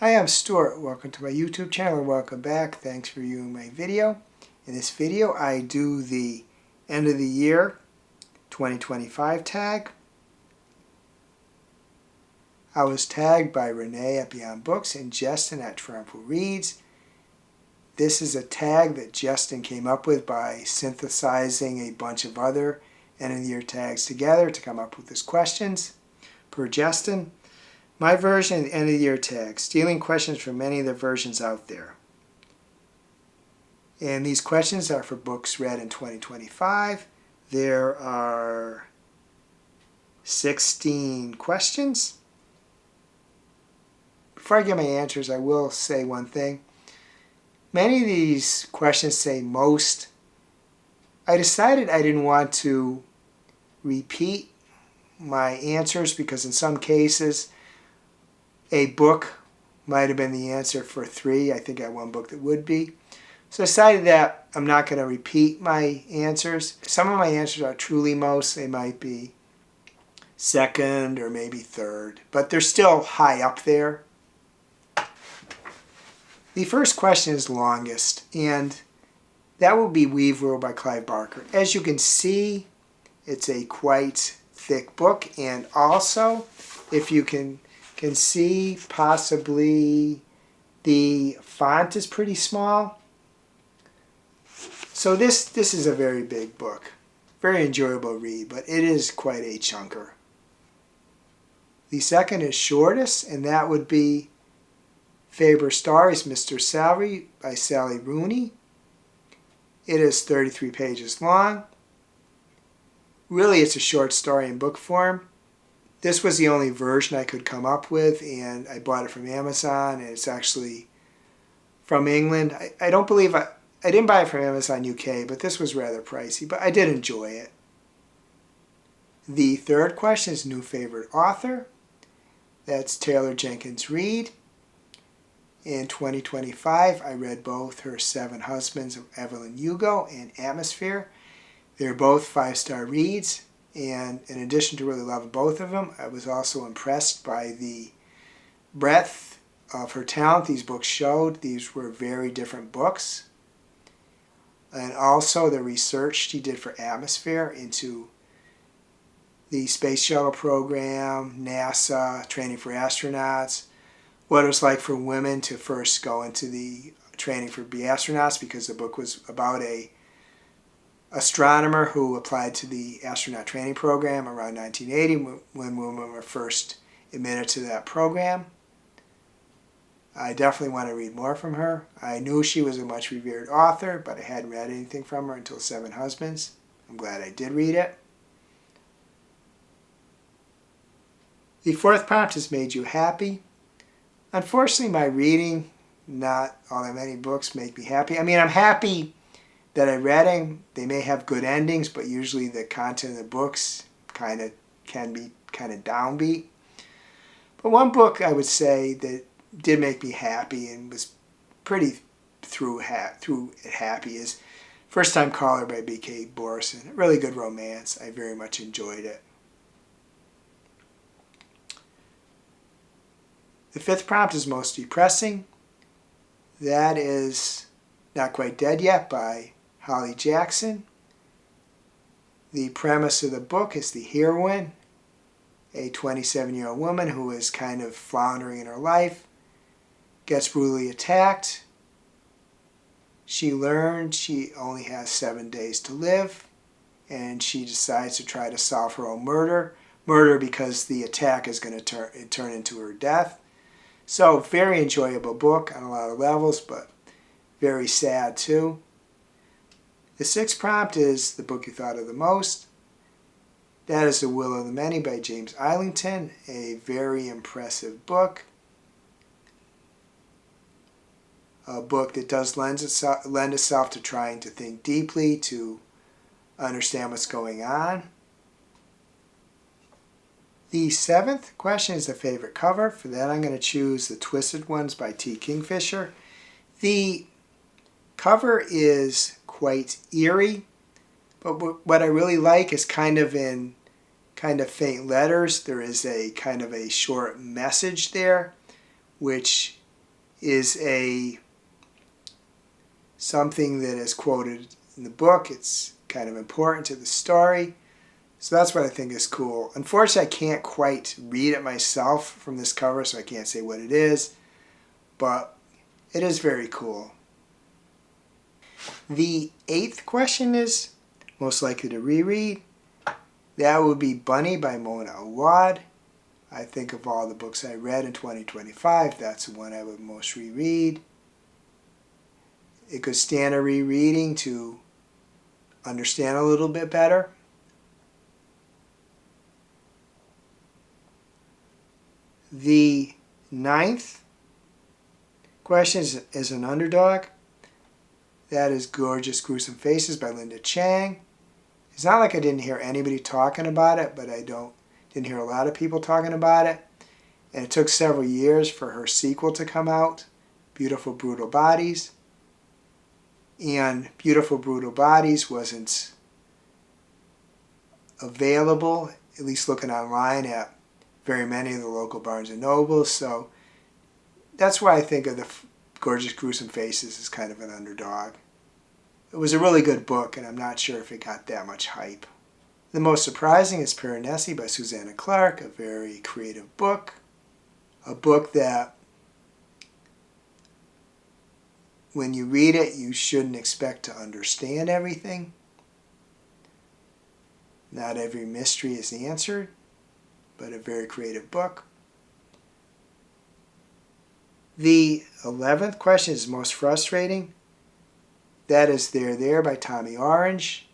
Hi, I'm Stuart. Welcome to my YouTube channel and welcome back. Thanks for viewing my video. In this video I do the end of the year 2025 tag. I was tagged by Reney at Beyond Books and Justin at Triumphal Reads. This is a tag that Justin came up with by synthesizing a bunch of other end of the year tags together to come up with his questions. Per Justin, my version of the end of the year tag, stealing questions from many of the versions out there. And these questions are for books read in 2025. There are 16 questions. Before I get my answers, I will say one thing. Many of these questions say most. I decided I didn't want to repeat my answers because in some cases a book might have been the answer for 3. I think I had one book that would be. So I decided that I'm not going to repeat my answers. Some of my answers are truly most. They might be second or maybe third, but they're still high up there. The first question is longest, and that will be Weaveworld by Clive Barker. As you can see, it's a quite thick book, and also, if you can see, possibly the font is pretty small. So this is a very big book. Very enjoyable read, but it is quite a chunker. The second is shortest, and that would be Faber Star's Mr. Salary by Sally Rooney. It is 33 pages long. Really, it's a short story in book form. This was the only version I could come up with, and I bought it from Amazon, and it's actually from England. I don't believe I didn't buy it from Amazon UK, but this was rather pricey, but I did enjoy it. The third question is new favorite author. That's Taylor Jenkins Reid. In 2025, I read both her 7 Husbands of Evelyn, Hugo and Atmosphere. They're both 5-star reads. And in addition to really loving both of them, I was also impressed by the breadth of her talent these books showed. These were very different books. And also the research she did for Atmosphere into the space shuttle program, NASA, training for astronauts, what it was like for women to first go into the training for be astronauts, because the book was about a astronomer who applied to the astronaut training program around 1980 when women were first admitted to that program. I definitely want to read more from her. I knew she was a much revered author, but I hadn't read anything from her until 7 Husbands. I'm glad I did read it. The fourth prompt has made you happy. Unfortunately, my reading, not all that many books make me happy. I mean, I'm happy that I read them. They may have good endings, but usually the content of the books can be kind of downbeat. But one book I would say that did make me happy and was pretty through it happy is First Time Caller by B.K. Borison. A really good romance. I very much enjoyed it. The fifth prompt is most depressing. That is Not Quite Dead Yet by Holly Jackson. The premise of the book is the heroine, a 27-year-old woman who is kind of floundering in her life, gets brutally attacked. She learned she only has 7 days to live, and she decides to try to solve her own murder. Murder because the attack is going to turn into her death. So, very enjoyable book on a lot of levels, but very sad too. The sixth prompt is the book you thought of the most. That is The Will of the Many by James Islington, a very impressive book. A book that does lend itself to trying to think deeply, to understand what's going on. The seventh question is the favorite cover. For that I'm going to choose The Twisted Ones by T. Kingfisher. The cover is quite eerie, but what I really like is kind of in faint letters. There is a kind of a short message there, which is something that is quoted in the book. It's kind of important to the story. So that's what I think is cool. Unfortunately, I can't quite read it myself from this cover, so I can't say what it is. But it is very cool. The 8th question is most likely to reread. That would be Bunny by Mona Awad. I think of all the books I read in 2025, that's the one I would most reread. It could stand a rereading to understand a little bit better. The 9th question is an Underdog. That is Gorgeous Gruesome Faces by Linda Chang. It's not like I didn't hear anybody talking about it, but I didn't hear a lot of people talking about it. And it took several years for her sequel to come out, Beautiful Brutal Bodies. And Beautiful Brutal Bodies wasn't available, at least looking online, at very many of the local Barnes & Nobles. So that's why I think of the Gorgeous Gruesome Faces as kind of an underdog. It was a really good book, and I'm not sure if it got that much hype. The most surprising is Piranesi by Susanna Clark, a very creative book. A book that, when you read it, you shouldn't expect to understand everything. Not every mystery is answered, but a very creative book. The 11th question is most frustrating. That is There by Tommy Orange,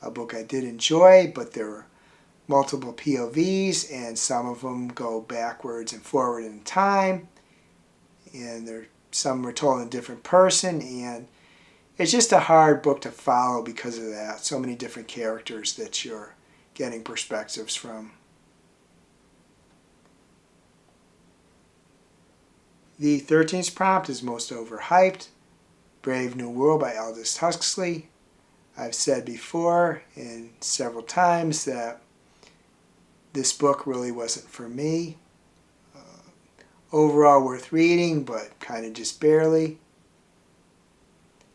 a book I did enjoy, but there were multiple POVs, and some of them go backwards and forward in time, and some were told in a different person, and it's just a hard book to follow because of that. So many different characters that you're getting perspectives from. The 13th prompt is most overhyped, Brave New World by Aldous Huxley. I've said before and several times that this book really wasn't for me. Overall worth reading, but kind of just barely.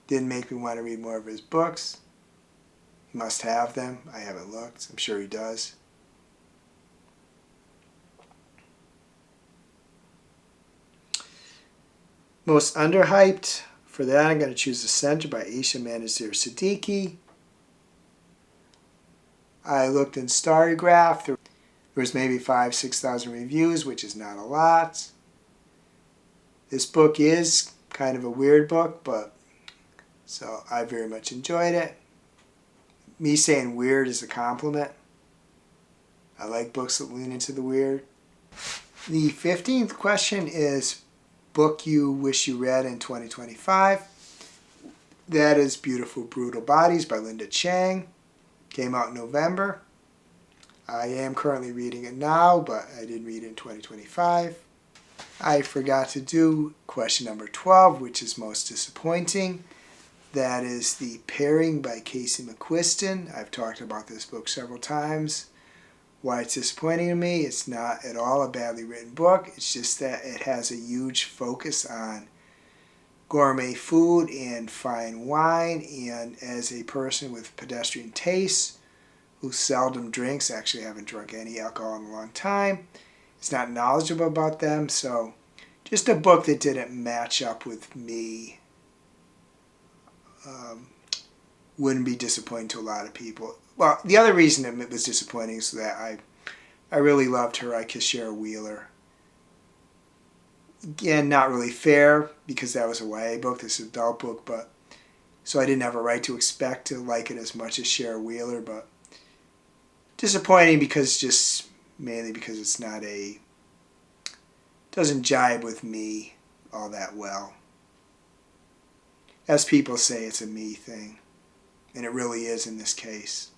Didn't make me want to read more of his books. He must have them. I haven't looked. I'm sure he does. Most underhyped. For that, I'm going to choose The Center by Aisha Manazir Siddiqui. I looked in Storygraph. There was maybe 5,000-6,000 reviews, which is not a lot. This book is kind of a weird book, so I very much enjoyed it. Me saying weird is a compliment. I like books that lean into the weird. The 15th question is book you wish you read in 2025. That is Beautiful Brutal Bodies by Linda Chang. Came out in November. I am currently reading it now, but I didn't read it in 2025. I forgot to do question number 12, which is most disappointing. That is The Pairing by Casey McQuiston. I've talked about this book several times. Why it's disappointing to me, it's not at all a badly written book. It's just that it has a huge focus on gourmet food and fine wine. And as a person with pedestrian tastes who seldom drinks, actually haven't drunk any alcohol in a long time, it's not knowledgeable about them. So just a book that didn't match up with me. Wouldn't be disappointing to a lot of people. Well, the other reason it was disappointing is that I really loved Her I Kiss Shara Wheeler. Again, not really fair because that was a YA book, this is an adult book, but so I didn't have a right to expect to like it as much as Shara Wheeler, but disappointing because mainly because it's doesn't jibe with me all that well. As people say, it's a me thing. And it really is in this case.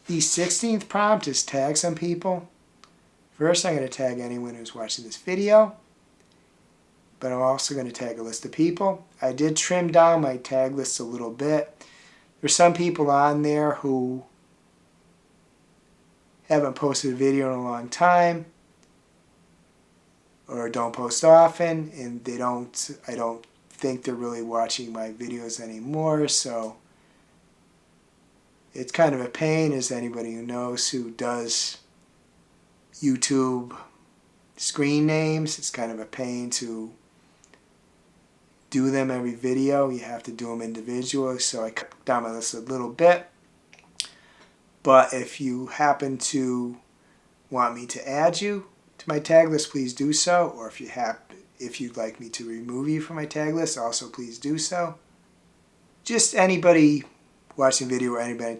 The 16th prompt is tag some people. First, I'm going to tag anyone who's watching this video. But I'm also going to tag a list of people. I did trim down my tag list a little bit. There's some people on there who haven't posted a video in a long time. or don't post often, and I don't think they're really watching my videos anymore, so it's kind of a pain, as anybody who knows who does YouTube screen names. It's kind of a pain to do them every video. You have to do them individually, so I cut down my list a little bit. But if you happen to want me to add you to my tag list, please do so. Or if you'd like me to remove you from my tag list, also please do so. Just anybody watching video or anybody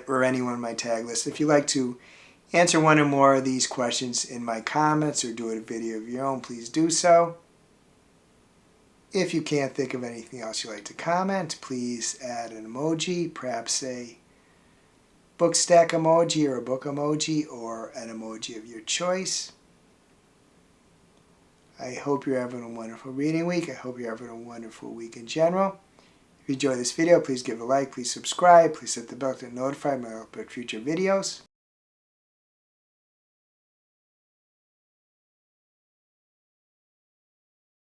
or anyone in my tag list. If you'd like to answer one or more of these questions in my comments or do a video of your own, please do so. If you can't think of anything else you'd like to comment, please add an emoji, perhaps a book stack emoji or a book emoji or an emoji of your choice. I hope you're having a wonderful reading week. I hope you're having a wonderful week in general. If you enjoyed this video, please give a like, please subscribe, please hit the bell to notify me of future videos.